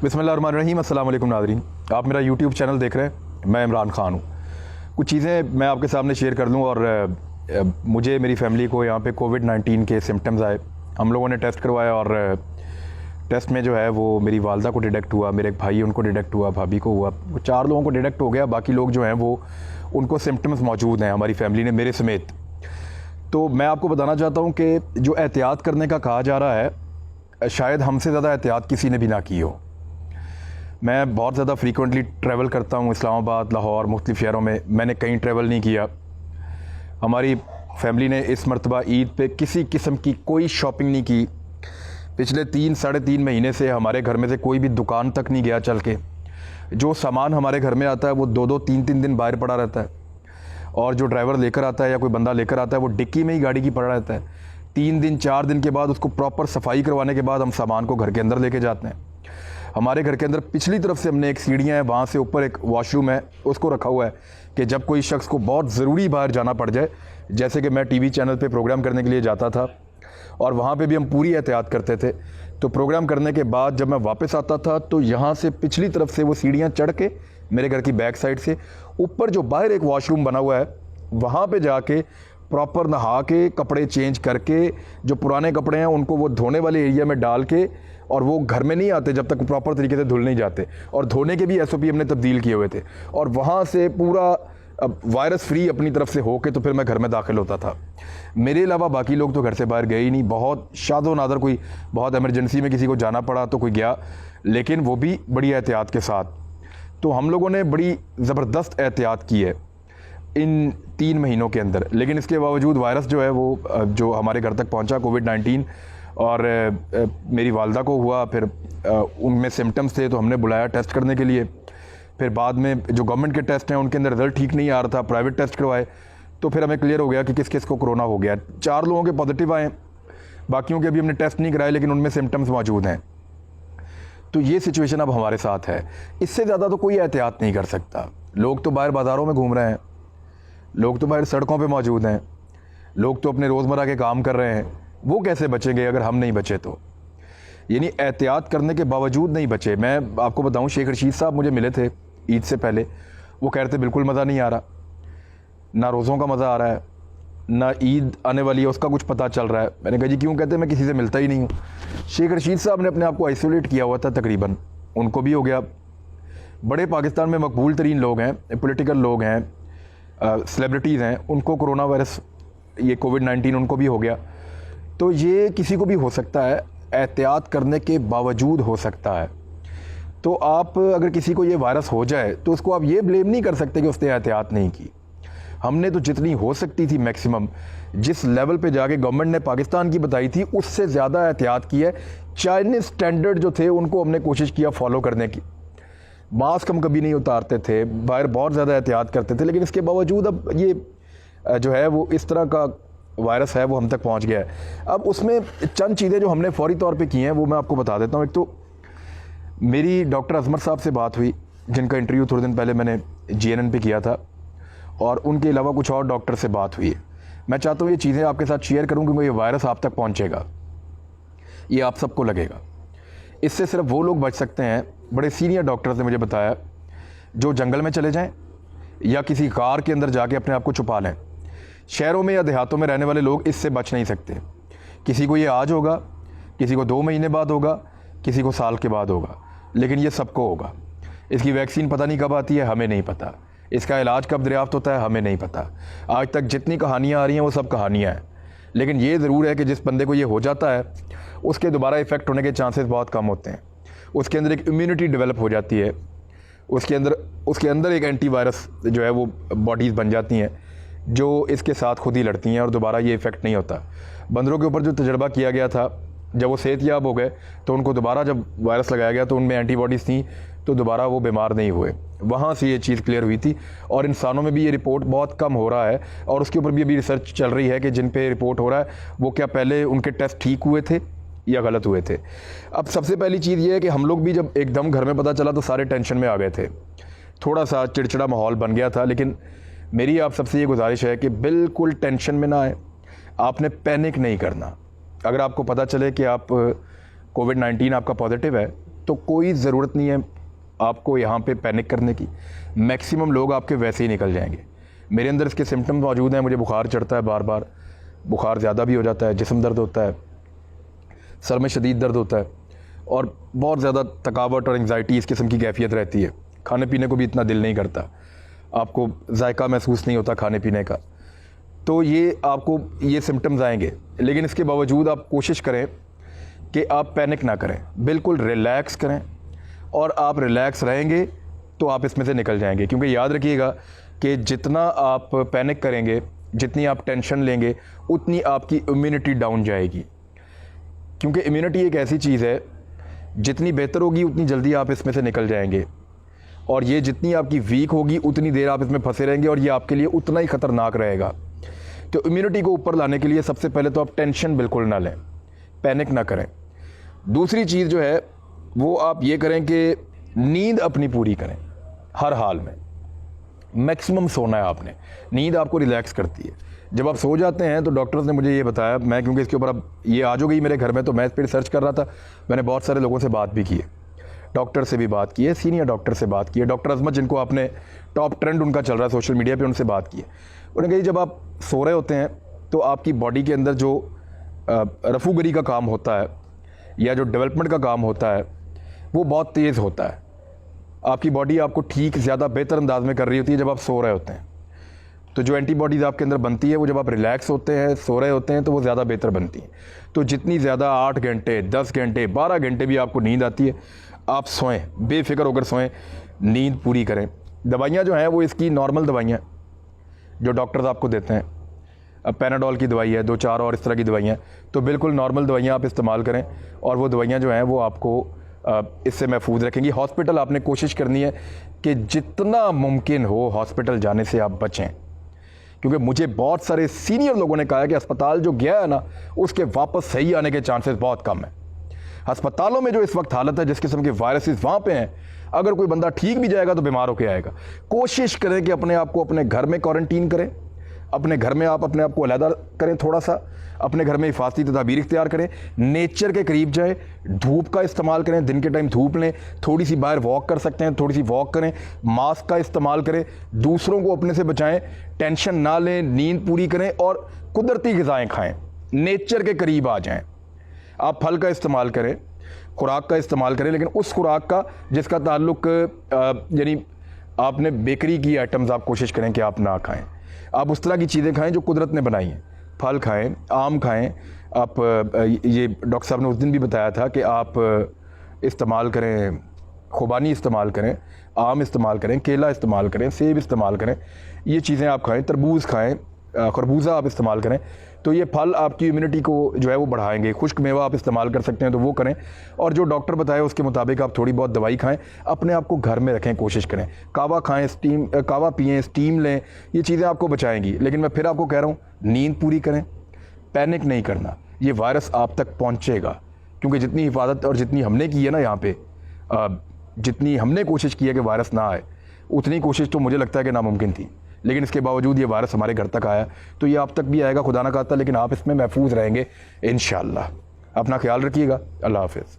बिस्मिल्लाहिर्रहमानिर्रहीम। अस्सलाम वालेकुम नाज़रीन, आप मेरा यूट्यूब चैनल देख रहे हैं। मैं इमरान ख़ान हूँ। कुछ चीज़ें मैं आपके सामने शेयर कर दूँ। और मुझे मेरी फैमिली को यहाँ पे कोविड-19 के सिम्टम्स आए। हम लोगों ने टेस्ट करवाया और टेस्ट में जो है वो मेरी वालदा को डिटेक्ट हुआ, मेरे एक भाई उनको डिटेक्ट हुआ, भाभी को हुआ, 4 लोगों को डिटेक्ट हो गया। बाकी लोग जो हैं वो उनको सिम्टम्स मौजूद हैं हमारी फैमिली ने, मेरे समेत। तो मैं आपको बताना चाहता हूँ कि जो एहतियात करने का कहा जा रहा है, शायद हमसे ज़्यादा एहतियात किसी ने भी ना की हो। मैं बहुत ज़्यादा फ्रीक्वेंटली ट्रैवल करता हूँ, इस्लामाबाद, लाहौर, मुख्तलिफ़ शहरों में। मैंने कहीं ट्रैवल नहीं किया। हमारी फैमिली ने इस मरतबा ईद पे किसी किस्म की कोई शॉपिंग नहीं की। पिछले 3-3.5 महीने से हमारे घर में से कोई भी दुकान तक नहीं गया चल के। जो सामान हमारे घर में आता है वो 2-2, 3-3 दिन बाहर पड़ा रहता है। और जो ड्राइवर लेकर आता है या कोई बंदा लेकर आता है वो डिक्की में ही गाड़ी की पड़ा रहता है। 3 दिन 4 दिन के बाद उसको प्रॉपर सफाई करवाने के बाद हम सामान को घर के अंदर लेके जाते हैं। हमारे घर के अंदर पिछली तरफ से हमने एक सीढ़ियाँ हैं, वहाँ से ऊपर एक वॉशरूम है, उसको रखा हुआ है कि जब कोई शख्स को बहुत ज़रूरी बाहर जाना पड़ जाए, जैसे कि मैं टीवी चैनल पे प्रोग्राम करने के लिए जाता था और वहाँ पे भी हम पूरी एहतियात करते थे। तो प्रोग्राम करने के बाद जब मैं वापस आता था तो यहाँ से पिछली तरफ से वो सीढ़ियाँ चढ़ के मेरे घर की बैक साइड से ऊपर जो बाहर एक वॉशरूम बना हुआ है वहाँ पे जाके प्रॉपर नहा के कपड़े चेंज करके, जो पुराने कपड़े हैं उनको वो धोने वाले एरिया में डाल के, और वो घर में नहीं आते जब तक प्रॉपर तरीके से धुल नहीं जाते। और धोने के भी SOP हमने तब्दील किए हुए थे। और वहाँ से पूरा वायरस फ्री अपनी तरफ से होके तो फिर मैं घर में दाखिल होता था। मेरे अलावा बाकी लोग तो घर से बाहर गए ही नहीं। बहुत शादो नादर कोई बहुत इमरजेंसी में किसी को जाना पड़ा तो कोई गया, लेकिन वो भी बड़ी एहतियात के साथ। तो हम लोगों ने बड़ी ज़बरदस्त एहतियात की है इन 3 महीनों के अंदर। लेकिन इसके बावजूद वायरस जो है वो जो हमारे घर तक पहुंचा, कोविड-19, और मेरी वालदा को हुआ। फिर उनमें सिम्टम्स थे तो हमने बुलाया टेस्ट करने के लिए। फिर बाद में जो गवर्नमेंट के टेस्ट हैं उनके अंदर रिज़ल्ट ठीक नहीं आ रहा था, प्राइवेट टेस्ट करवाए तो फिर हमें क्लियर हो गया कि किस किस को कोरोना हो गया। 4 लोगों के पॉजिटिव आए, बाकियों के अभी हमने टेस्ट नहीं कराए लेकिन उनमें सिम्टम्स मौजूद हैं। तो ये सिचुएशन अब हमारे साथ है। इससे ज़्यादा तो कोई एहतियात नहीं कर सकता। लोग तो बाहर बाज़ारों में घूम रहे हैं, लोग तो बाहर सड़कों पे मौजूद हैं, लोग तो अपने रोज़मर्रा के काम कर रहे हैं। वो कैसे बचेंगे अगर हम नहीं बचे तो? यानी एहतियात करने के बावजूद नहीं बचे। मैं आपको बताऊं, शेख रशीद साहब मुझे मिले थे ईद से पहले। वो कह रहे थे बिल्कुल मज़ा नहीं आ रहा, ना रोज़ों का मज़ा आ रहा है, ना ईद आने वाली है उसका कुछ पता चल रहा है। मैंने कहा जी क्यों? कहते मैं किसी से मिलता ही नहीं हूँ। शेख रशीद साहब ने अपने आप को आइसोलेट किया हुआ था तकरीबन, उनको भी हो गया। बड़े पाकिस्तान में मकबूल तरीन लोग हैं, पोलिटिकल लोग हैं, सेलिब्रिटीज़ हैं, उनको कोरोना वायरस, ये कोविड-19 उनको भी हो गया। तो ये किसी को भी हो सकता है, एहतियात करने के बावजूद हो सकता है। तो आप अगर किसी को ये वायरस हो जाए तो उसको आप ये ब्लेम नहीं कर सकते कि उसने एहतियात नहीं की। हमने तो जितनी हो सकती थी मैक्सिमम, जिस लेवल पे जाके गवर्नमेंट ने पाकिस्तान की बताई थी उससे ज़्यादा एहतियात की है। चाइनीज़ स्टैंडर्ड जो थे उनको हमने कोशिश किया फॉलो करने की। मास्क हम कभी नहीं उतारते थे, बाहर बहुत ज़्यादा एहतियात करते थे, लेकिन इसके बावजूद अब ये जो है वो इस तरह का वायरस है वो हम तक पहुंच गया है। अब उसमें चंद चीज़ें जो हमने फौरी तौर पे की हैं वो मैं आपको बता देता हूं। एक तो मेरी डॉक्टर अजमर साहब से बात हुई, जिनका इंटरव्यू थोड़े दिन पहले मैंने GNN पे किया था, और उनके अलावा कुछ और डॉक्टर से बात हुई है। मैं चाहता हूँ ये चीज़ें आपके साथ शेयर करूँ क्योंकि ये वायरस आप तक पहुँचेगा, ये आप सबको लगेगा। इससे सिर्फ वो लोग बच सकते हैं, बड़े सीनियर डॉक्टर्स ने मुझे बताया, जो जंगल में चले जाएँ या किसी कार के अंदर जाके अपने आप को छुपा लें। शहरों में या देहातों में रहने वाले लोग इससे बच नहीं सकते। किसी को ये आज होगा, किसी को 2 महीने बाद होगा, किसी को साल के बाद होगा, लेकिन ये सबको होगा। इसकी वैक्सीन पता नहीं कब आती है, हमें नहीं पता। इसका इलाज कब दरियाफ्त होता है, हमें नहीं पता। आज तक जितनी कहानियाँ आ रही हैं वो सब कहानियाँ हैं। लेकिन ये ज़रूर है कि जिस बंदे को ये हो जाता है उसके दोबारा इफ़ेक्ट होने के चांसेस बहुत कम होते हैं। उसके अंदर एक इम्यूनिटी डेवलप हो जाती है, उसके अंदर एक एंटीवायरस जो है वो बॉडीज़ बन जाती हैं जो इसके साथ खुद ही लड़ती हैं और दोबारा ये इफ़ेक्ट नहीं होता। बंदरों के ऊपर जो तजर्बा किया गया था, जब वो सेहतयाब हो गए तो उनको दोबारा जब वायरस लगाया गया तो उनमें एंटीबॉडीज़ थी, तो दोबारा वो बीमार नहीं हुए। वहाँ से ये चीज़ क्लियर हुई थी। और इंसानों में भी ये रिपोर्ट बहुत कम हो रहा है, और उसके ऊपर भी अभी रिसर्च चल रही है कि जिन पे रिपोर्ट हो रहा है वो क्या पहले उनके टेस्ट ठीक हुए थे या गलत हुए थे। अब सबसे पहली चीज़ ये है कि हम लोग भी जब एकदम घर में पता चला तो सारे टेंशन में आ गए थे, थोड़ा सा चिड़चिड़ा माहौल बन गया था। लेकिन मेरी आप सबसे ये गुजारिश है कि बिल्कुल टेंशन में ना आए, आपने पैनिक नहीं करना। अगर आपको पता चले कि आप कोविड-19 आपका पॉजिटिव है तो कोई ज़रूरत नहीं है आपको यहाँ पे पैनिक करने की। मैक्सिमम लोग आपके वैसे ही निकल जाएंगे। मेरे अंदर इसके सिम्टम्स मौजूद हैं, मुझे बुखार चढ़ता है बार बार, बुखार ज़्यादा भी हो जाता है, जिस्म दर्द होता है, सर में शदीद दर्द होता है और बहुत ज़्यादा थकावट और एंग्जाइटी इस किस्म की कैफियत रहती है। खाने पीने को भी इतना दिल नहीं करता, आपको जायका महसूस नहीं होता खाने पीने का। तो ये आपको ये सिम्टम्स आएंगे, लेकिन इसके बावजूद आप कोशिश करें कि आप पैनिक ना करें, बिल्कुल रिलैक्स करें। और आप रिलैक्स रहेंगे तो आप इसमें से निकल जाएंगे। क्योंकि याद रखिएगा कि जितना आप पैनिक करेंगे, जितनी आप टेंशन लेंगे, उतनी आपकी इम्यूनिटी डाउन जाएगी। क्योंकि इम्यूनिटी एक ऐसी चीज़ है, जितनी बेहतर होगी उतनी जल्दी आप इसमें से निकल जाएंगे, और ये जितनी आपकी वीक होगी उतनी देर आप इसमें फंसे रहेंगे और ये आपके लिए उतना ही ख़तरनाक रहेगा। तो इम्यूनिटी को ऊपर लाने के लिए सबसे पहले तो आप टेंशन बिल्कुल ना लें, पैनिक ना करें। दूसरी चीज़ जो है वो आप ये करें कि नींद अपनी पूरी करें। हर हाल में मैक्सिमम सोना है आपने, नींद आपको रिलैक्स करती है। जब आप सो जाते हैं तो डॉक्टर्स ने मुझे ये बताया, मैं क्योंकि इसके ऊपर अब ये आ जो गई मेरे घर में, तो मैं इस पर रिसर्च कर रहा था। मैंने बहुत सारे लोगों से बात भी की है, डॉक्टर से भी बात की है, सीनियर डॉक्टर से बात की है, डॉक्टर अजमत जिनको आपने टॉप ट्रेंड उनका चल रहा है सोशल मीडिया पे, उनसे बात की है। उन्होंने कहा जब आप सो रहे होते हैं तो आपकी बॉडी के अंदर जो रफूगरी का काम होता है या जो डेवलपमेंट का काम होता है वो बहुत तेज़ होता है। आपकी बॉडी आपको ठीक ज़्यादा बेहतर अंदाज में कर रही होती है जब आप सो रहे होते हैं। तो जो एंटीबॉडीज़ आपके अंदर बनती है वो जब आप रिलैक्स होते हैं, सो रहे होते हैं, तो वो ज़्यादा बेहतर बनती है। तो जितनी ज़्यादा 8 घंटे, 10 घंटे, 12 घंटे भी आपको नींद आती है, आप सोएं, बेफिक्र होकर सोएं, नींद पूरी करें। दवाइयाँ जो हैं वो इसकी नॉर्मल दवाइयाँ जो डॉक्टर्स आपको देते हैं, अब पैनाडोल की दवाई है, 2-4 और इस तरह की दवाइयाँ, तो बिल्कुल नॉर्मल दवाइयाँ आप इस्तेमाल करें और वो दवाइयाँ जो हैं वो आपको इससे महफूज रखेंगी। हॉस्पिटल आपने कोशिश करनी है कि जितना मुमकिन हो हॉस्पिटल जाने से आप बचें, क्योंकि मुझे बहुत सारे सीनियर लोगों ने कहा है कि अस्पताल जो गया है ना, उसके वापस सही आने के चांसेस बहुत कम है। अस्पतालों में जो इस वक्त हालत है, जिस किस्म के वायरसेस वहाँ पे हैं, अगर कोई बंदा ठीक भी जाएगा तो बीमार होकर आएगा। कोशिश करें कि अपने आप को अपने घर में क्वारंटीन करें, अपने घर में आप अपने आप को अलहदा करें, थोड़ा सा अपने घर में हिफाजती तदाबीर इख्तियार करें, नेचर के करीब जाएं, धूप का इस्तेमाल करें, दिन के टाइम धूप लें, थोड़ी सी बाहर वॉक कर सकते हैं, थोड़ी सी वॉक करें, मास्क का इस्तेमाल करें, दूसरों को अपने से बचाएं, टेंशन ना लें, नींद पूरी करें और कुदरती ग़िज़ाएँ खाएँ, नेचर के करीब आ जाएँ। आप फल का इस्तेमाल करें, खुराक का इस्तेमाल करें, लेकिन उस खुराक का जिसका ताल्लुक यानी आपने बेकरी की आइटम्स आप कोशिश करें कि आप ना खाएं। आप उस तरह की चीज़ें खाएं जो कुदरत ने बनाई हैं। फल खाएं, आम खाएं। आप ये डॉक्टर साहब ने उस दिन भी बताया था कि आप इस्तेमाल करें, खुबानी इस्तेमाल करें, आम इस्तेमाल करें, केला इस्तेमाल करें, सेब इस्तेमाल करें, ये चीज़ें आप खाएं, तरबूज खाएं, खरबूजा आप इस्तेमाल करें। तो ये फल आपकी इम्यूनिटी को जो है वो बढ़ाएंगे। खुश्क मेवा आप इस्तेमाल कर सकते हैं तो वो करें, और जो डॉक्टर बताए उसके मुताबिक आप थोड़ी बहुत दवाई खाएं, अपने आप को घर में रखें, कोशिश करें। कावा खाएं, कावा पिएं, स्टीम लें, ये चीज़ें आपको बचाएंगी। लेकिन मैं फिर आपको कह रहा हूँ, नींद पूरी करें, पैनिक नहीं करना। ये वायरस आप तक पहुँचेगा, क्योंकि जितनी हिफाजत और जितनी हमने की है ना यहाँ पे, जितनी हमने कोशिश की है कि वायरस ना आए, उतनी कोशिश तो मुझे लगता है कि नामुमकिन थी। लेकिन इसके बावजूद ये वायरस हमारे घर तक आया, तो ये आप तक भी आएगा, खुदा ना खास्ता, लेकिन आप इसमें महफूज रहेंगे इंशाअल्लाह। अपना ख्याल रखिएगा। अल्लाह हाफ़िज़।